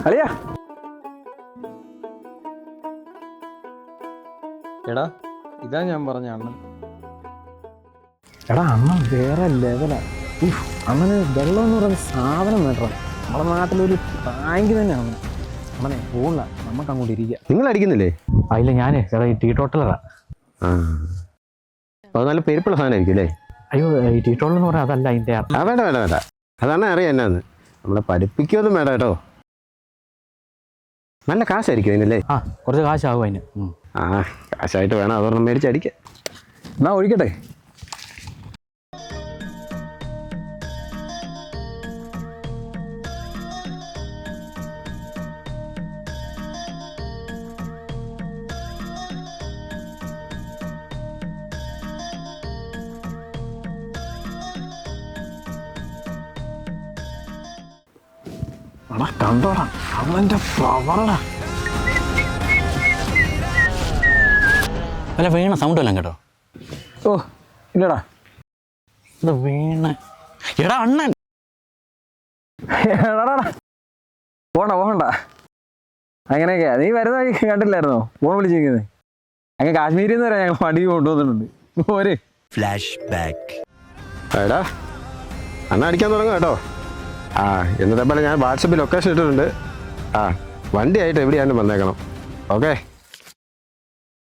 അളിയാ എടാ ഇതാ ഞാൻ പറഞ്ഞ അണ്ണൻ. എടാ അണ്ണൻ വേറെ ലെവലാ. അണ്ണന് വെള്ളം എന്ന് പറയുന്ന സാധനം വേണം. നമ്മുടെ നാട്ടിലൊരു ടാങ്ക് തന്നെയാണ്. അണ്ണനെ പോകില്ല, നമുക്ക് അങ്ങോട്ട് ഇരിക്കുക. നിങ്ങൾ അടിക്കുന്നില്ലേ? അതില്ല ഞാൻ ചേട്ടാ ഈ ടീ ടോട്ടലറാ. അത് നല്ല പെരുപ്പുള്ള സാധനമായിരിക്കും അല്ലേ? അയ്യോ ഈ ടീ ടോട്ടൽ എന്ന് പറഞ്ഞാൽ അതല്ല അതിൻ്റെ. വേണ്ട വേണ്ട വേണ്ട, അതാണ് അറിയാം എന്നാന്ന്. നമ്മളെ പഠിപ്പിക്കൊന്നും വേണ്ട കേട്ടോ. നല്ല കാശായിരിക്കും അതിനല്ലേ? ആ കുറച്ച് കാശാകും അതിന്. കാശായിട്ട് വേണം അതൊരെണ്ണം മേടിച്ചടിക്കാം. എന്നാ ഒഴിക്കട്ടെ. കണ്ടോടാ അവന്റെ പവറടാ. അല്ല വീണ സൗണ്ട് എല്ലാം കേട്ടോ? ഓ ഇല്ലടാ ഇത് വീണ. എടാ അണ്ണൻ പോണ്ട അങ്ങനെയൊക്കെയാ. നീ വരുന്ന വഴി കണ്ടില്ലായിരുന്നോ ഫോൺ വിളിച്ചിരിക്കുന്നത്? അങ്ങ് കാശ്മീരിൽ നിന്ന് വരെ ഞങ്ങൾ വണ്ടി കൊണ്ടുവന്നിട്ടുണ്ട്. പോരെ. Flash back. എടാ അണ്ണ അടിക്കാൻ തുടങ്ങും കേട്ടോ. എന്നിട്ട് പോലെ ഞാൻ വാട്സപ്പിൽ ലൊക്കേഷൻ ഇട്ടിട്ടുണ്ട്. വണ്ടി ആയിട്ട് എവിടെയാലും വന്നേക്കണം. ഓക്കെ.